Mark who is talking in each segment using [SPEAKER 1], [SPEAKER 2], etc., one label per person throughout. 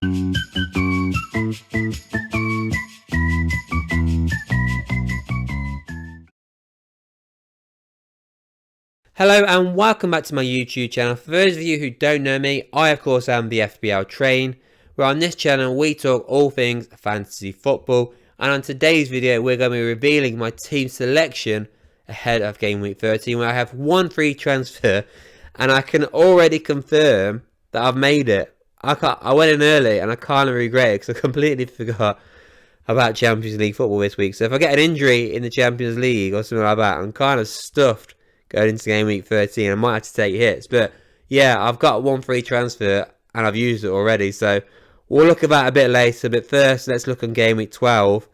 [SPEAKER 1] Hello and welcome back to my YouTube channel. For those of you who don't know me, I of course am the FPL Train, where on this channel we talk all things fantasy football, and on today's video we're going to be revealing my team selection ahead of game week 13, where I have one free transfer and I can already confirm that I've made it. I went in early and I kind of regret it because I completely forgot about Champions League football this week. So if I get an injury in the Champions League or something like that, I'm kind of stuffed going into game week 13. I might have to take hits, but yeah, I've got one free transfer and I've used it already, so we'll look at that a bit later. But first, let's look on game week 12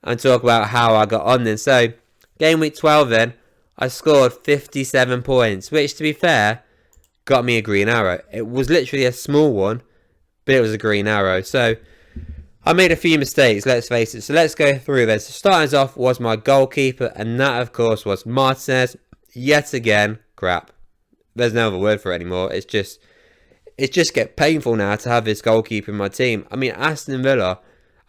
[SPEAKER 1] and talk about how I got on then. So game week 12 then, I scored 57 points, which to be fair got me a green arrow. It was literally a small one, but it was a green arrow. So I made a few mistakes, let's face it, so let's go through this. So starting us off was my goalkeeper, and that of course was Martinez. Yet again, crap. There's no other word for it anymore. It's just get painful now to have this goalkeeper in my team. I mean, Aston Villa,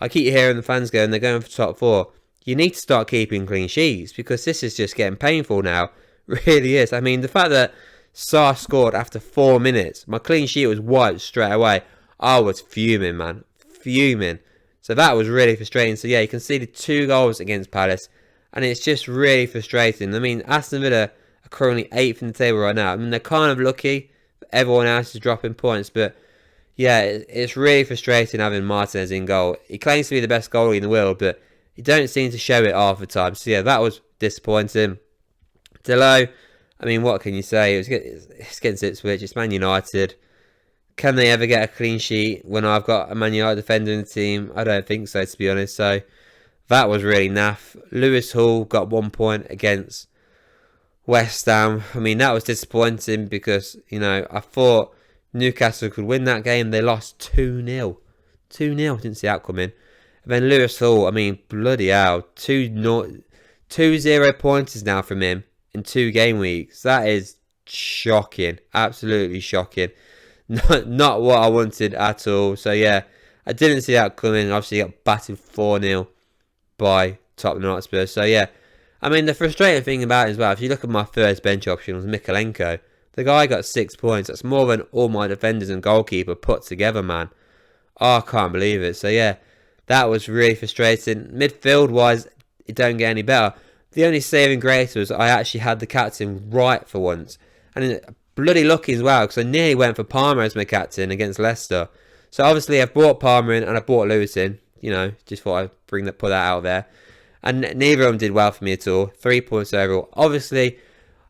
[SPEAKER 1] I keep hearing the fans going, they're going for top 4. You need to start keeping clean sheets because this is just getting painful now. It really is. I mean, the fact that Sarr scored after 4 minutes, my clean sheet was wiped straight away. I was fuming, man. Fuming. So that was really frustrating. So yeah, you conceded 2 goals against Palace. And it's just really frustrating. I mean, Aston Villa are currently 8th in the table right now. I mean, they're kind of lucky. Everyone else is dropping points. But, yeah, it's really frustrating having Martinez in goal. He claims to be the best goalie in the world, but he don't seem to show it half the time. So, yeah, that was disappointing. Delo, I mean, what can you say? It's against Ipswich. It's Man United. Can they ever get a clean sheet when I've got a Man United defender in the team? I don't think so, to be honest. So that was really naff. Lewis Hall got 1 point against West Ham. I mean, that was disappointing because, you know, I thought Newcastle could win that game. They lost 2-0. 2-0. Didn't see that coming. And then Lewis Hall, I mean, bloody hell. 2-0 pointers now from him in 2 game weeks. That is shocking. Absolutely shocking. Not what I wanted at all. So, yeah, I didn't see that coming. Obviously, got battered 4-0. By Tottenham Hotspur. So yeah, I mean, the frustrating thing about it as well, if you look at my first bench option was Mikalenko. The guy got 6 points. That's more than all my defenders and goalkeeper put together, man. Oh, I can't believe it. So yeah, that was really frustrating. Midfield wise, it don't get any better. The only saving grace was I actually had the captain right for once, and bloody lucky as well because I nearly went for Palmer as my captain against Leicester. So obviously I've brought Palmer in and I brought Lewis in. You know, just thought I'd put that out there. And neither of them did well for me at all. 3 points overall. Obviously,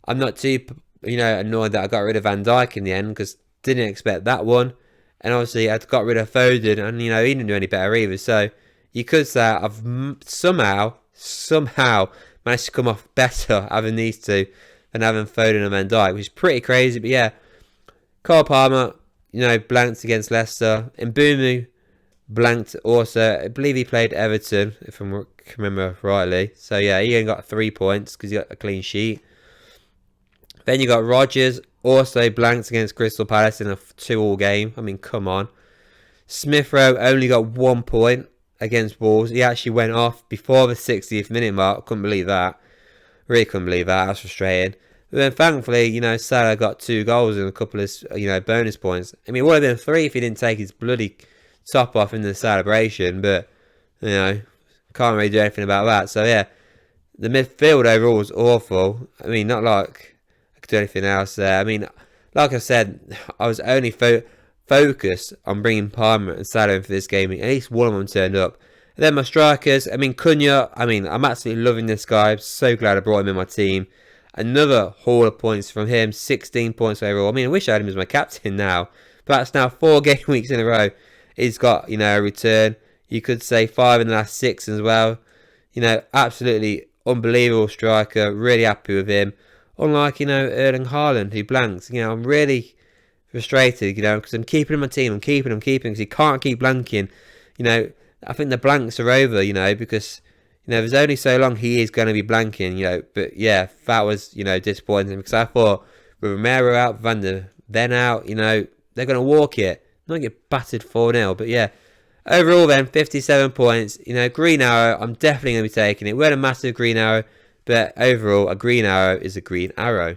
[SPEAKER 1] I'm not too, annoyed that I got rid of Van Dijk in the end because didn't expect that one. And obviously, I got rid of Foden and, he didn't do any better either. So, you could say I've somehow managed to come off better having these two than having Foden and Van Dijk, which is pretty crazy. But yeah, Cole Palmer, blanked against Leicester. Mbeumo blanked also. I believe he played Everton, if I can remember rightly. So yeah, he only got 3 points because he got a clean sheet. Then you got Rodgers, also blanked against Crystal Palace in a 2-2 game. I mean, come on. Smith Rowe only got 1 point against Wolves. He actually went off before the 60th minute mark. Couldn't believe that. Really couldn't believe that. That's frustrating. But then thankfully, Salah got 2 goals and a couple of, bonus points. I mean, it would have been 3 if he didn't take his bloody top off in the celebration, but can't really do anything about that. So yeah, the midfield overall was awful. I mean, not like I could do anything else there. I mean, like I said, I was only focused on bringing Palmer and Salah in for this game. At least one of them turned up. And then my strikers, I mean, Cunha, I'm absolutely loving this guy. I'm so glad I brought him in my team. Another haul of points from him, 16 points overall. I mean, I wish I had him as my captain now. But that's now 4 game weeks in a row. He's got, a return. You could say 5 in the last 6 as well. Absolutely unbelievable striker. Really happy with him. Unlike, Erling Haaland, who blanks. I'm really frustrated, because I'm keeping him on my team. I'm keeping because he can't keep blanking. I think the blanks are over, because, there's only so long he is going to be blanking, But, yeah, that was, disappointing. Because I thought with Romero out, Van der Ven out, they're going to walk it. not get battered 4-0. But yeah, overall then, 57 points. You know, green arrow, I'm definitely going to be taking it. We had a massive green arrow, but overall, a green arrow is a green arrow.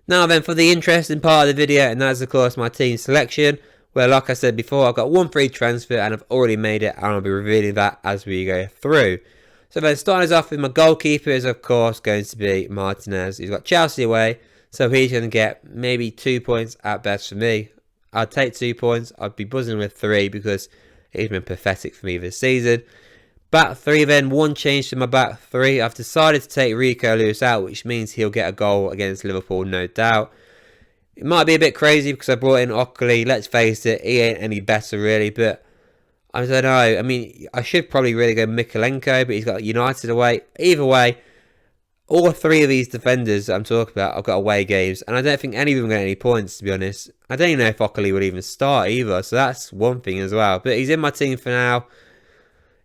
[SPEAKER 1] Now then, for the interesting part of the video, and that's of course my team selection, where like I said before, I've got one free transfer and I've already made it, and I'll be revealing that as we go through. So then starting us off with my goalkeeper is of course going to be Martinez. He's got Chelsea away, so he's going to get maybe 2 points at best for me. I'd take 2 points. I'd be buzzing with 3 because he's been pathetic for me this season. Back 3 then, one change to my back 3. I've decided to take Rico Lewis out, which means he'll get a goal against Liverpool, no doubt. It might be a bit crazy because I brought in Ockley. Let's face it, he ain't any better really, but I don't know. I mean, I should probably really go Mikalenko, but he's got United away. Either way, all 3 of these defenders that I'm talking about, I've got away games, and I don't think any of them get any points, to be honest. I don't even know if Ockley would even start either, so that's one thing as well. But he's in my team for now.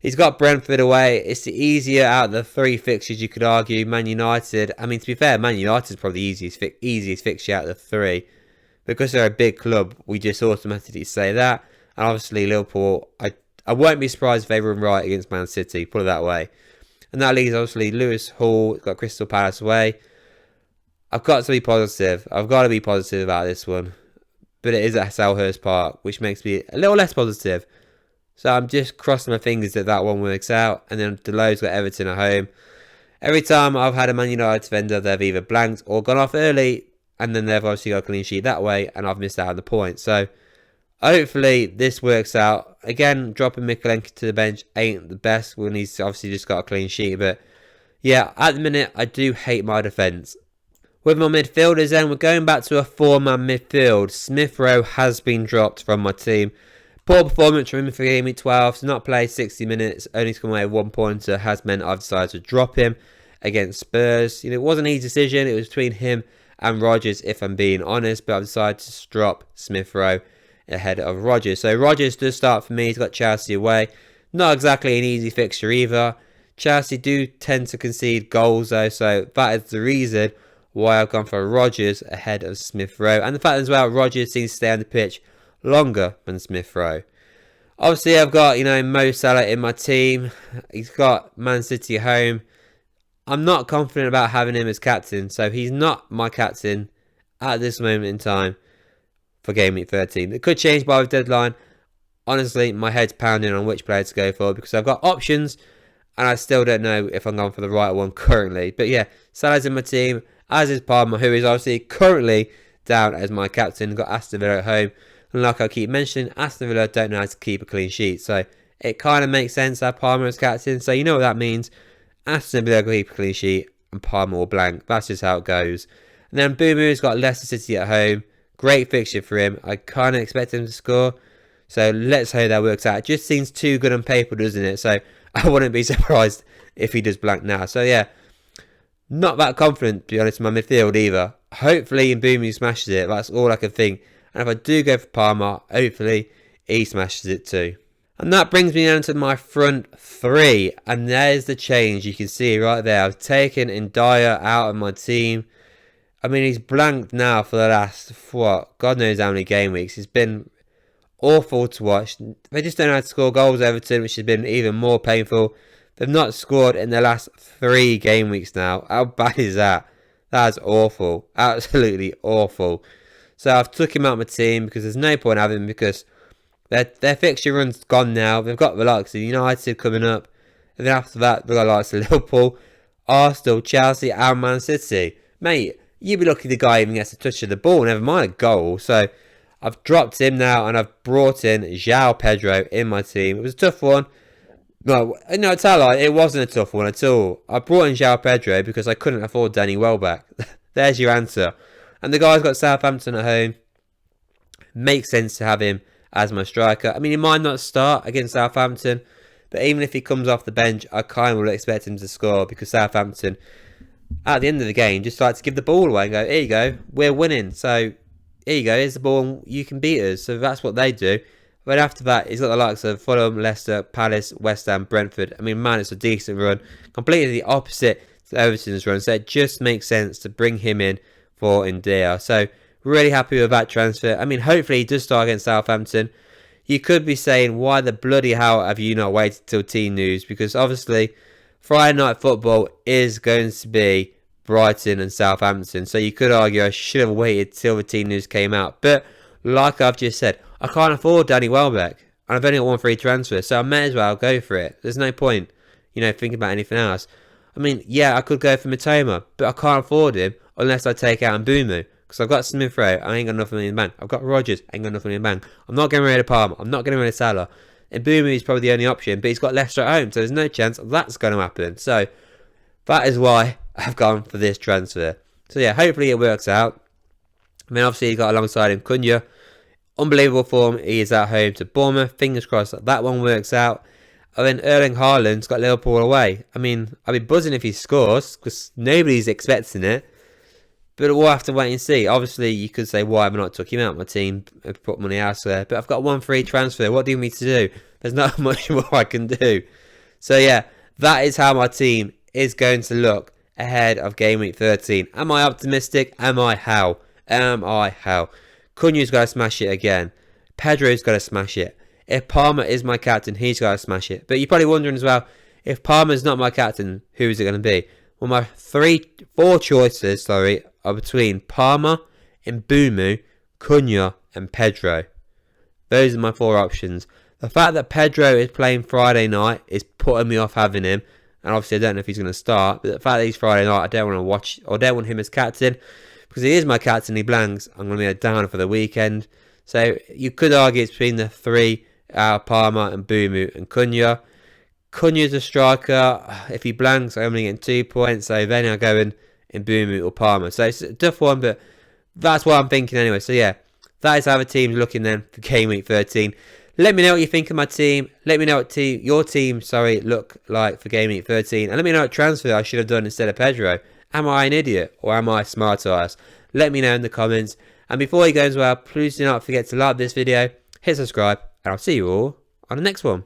[SPEAKER 1] He's got Brentford away. It's the easier out of the 3 fixtures, you could argue. Man United. I mean, to be fair, Man United is probably the easiest fixture out of the 3. Because they're a big club, we just automatically say that. And obviously, Liverpool, I won't be surprised if they run right against Man City. Put it that way. And that leaves, obviously, Lewis Hall. Got Crystal Palace away. I've got to be positive. I've got to be positive about this one. But it is at Selhurst Park, which makes me a little less positive. So I'm just crossing my fingers that that one works out. And then Delo's got Everton at home. Every time I've had a Man United defender, they've either blanked or gone off early. And then they've obviously got a clean sheet that way. And I've missed out on the point. So hopefully this works out. Again, dropping Mikalenko to the bench ain't the best when he's obviously just got a clean sheet. But yeah, at the minute, I do hate my defence. With my midfielders then, we're going back to a 4-man midfield. Smith Rowe has been dropped from my team. Poor performance from him for Game Week 12. To not play 60 minutes, only to come away with 1 pointer, has meant I've decided to drop him against Spurs. You know, it wasn't an easy decision. It was between him and Rodgers, if I'm being honest. But I've decided to drop Smith Rowe ahead of Rodgers. So Rodgers does start for me. He's got Chelsea away. Not exactly an easy fixture either. Chelsea do tend to concede goals though. So that is the reason why I've gone for Rodgers ahead of Smith Rowe. And the fact as well, Rodgers seems to stay on the pitch longer than Smith Rowe. Obviously, I've got, you know, Mo Salah in my team. He's got Man City at home. I'm not confident about having him as captain, so he's not my captain at this moment in time for Game Week 13. It could change by the deadline. Honestly, my head's pounding on which player to go for because I've got options and I still don't know if I'm going for the right one currently. But yeah, Salah's in my team, as is Palmer, who is obviously currently down as my captain. Got Aston Villa at home. And like I keep mentioning, Aston Villa don't know how to keep a clean sheet. So it kind of makes sense to have Palmer as captain. So you know what that means. Aston Villa will keep a clean sheet and Palmer will blank. That's just how it goes. And then Boomoo's got Leicester City at home. Great fixture for him. I kind of expect him to score. So let's hope that works out. It just seems too good on paper, doesn't it? So I wouldn't be surprised if he does blank now. So yeah, not that confident, to be honest, in my midfield either. Hopefully Mbeumo smashes it. That's all I can think. And if I do go for Palmer, hopefully he smashes it too. And that brings me down to my front 3. And there's the change. You can see right there. I've taken Ndaya out of my team. I mean, he's blanked now for the last, what, God knows how many game weeks. It's been awful to watch. They just don't know how to score goals, Everton, which has been even more painful. They've not scored in the last 3 game weeks now. How bad is that? That's awful. Absolutely awful. So I've took him out of my team because there's no point having him because their fixture run's gone now. They've got the likes of United coming up. And then after that, they've got the likes of Liverpool, Arsenal, Chelsea and Man City. Mate, you'd be lucky the guy even gets a touch of the ball, never mind a goal. So I've dropped him now and I've brought in João Pedro in my team. It was a tough one. No, tell a lie, it wasn't a tough one at all. I brought in João Pedro because I couldn't afford Danny Welbeck. There's your answer. And the guy's got Southampton at home. Makes sense to have him as my striker. I mean, he might not start against Southampton, but even if he comes off the bench, I kind of would expect him to score because Southampton, at the end of the game, just like to give the ball away and go, here you go, we're winning. So, here you go, here's the ball and you can beat us. So that's what they do. But after that, he's got the likes of Fulham, Leicester, Palace, West Ham, Brentford. I mean, man, it's a decent run. Completely the opposite to Everton's run. So it just makes sense to bring him in for Ndaya. So Really happy with that transfer. I mean, hopefully he does start against Southampton. You could be saying, why the bloody hell have you not waited till team news? Because obviously, Friday night football is going to be Brighton and Southampton. So you could argue I should have waited till the team news came out. But like I've just said, I can't afford Danny Welbeck. And I've only got one free transfer. So I may as well go for it. There's no point, thinking about anything else. I mean, yeah, I could go for Matoma. But I can't afford him unless I take out Mbeumo. Because I've got Smith Rowe, I ain't got nothing in the bank. I've got Rodgers, I ain't got nothing in the bank. I'm not getting rid of Palmer, I'm not getting rid of Salah. And Mbeumo is probably the only option, but he's got Leicester at home, so there's no chance that's going to happen. So that is why I've gone for this transfer. So yeah, hopefully it works out. I mean, obviously he got alongside him Cunha. Unbelievable form, he is at home to Bournemouth. Fingers crossed that one works out. And then Erling Haaland's got Liverpool away. I mean, I'd be buzzing if he scores, because nobody's expecting it. But we'll have to wait and see. Obviously, you could say, why have I not took him out of my team and put money elsewhere? But I've got one free transfer. What do you want me to do? There's not much more I can do. So yeah, that is how my team is going to look ahead of Game Week 13. Am I optimistic? Am I how? Cunha's got to smash it again. Pedro's got to smash it. If Palmer is my captain, he's got to smash it. But you're probably wondering as well, if Palmer's not my captain, who is it going to be? Well, my four choices, are between Palmer, Mbeumo, Cunha and Pedro. Those are my four options. The fact that Pedro is playing Friday night is putting me off having him. And obviously I don't know if he's going to start. But the fact that he's Friday night, I don't want to watch, or don't want him as captain. Because he is my captain, he blanks. I'm going to be a downer for the weekend. So you could argue it's between the three, Palmer, Mbeumo and Cunha. Cunha's a striker. If he blanks, I'm only getting 2 points. So then I go in Mbeumo or Palmer. So it's a tough one, but that's what I'm thinking anyway. So yeah, that is how the team's looking then for Game Week 13. Let me know what you think of my team. Let me know what your team look like for Game Week 13. And let me know what transfer I should have done instead of Pedro. Am I an idiot or am I smart ass? Let me know in the comments. And before you go as well, please do not forget to like this video, hit subscribe, and I'll see you all on the next one.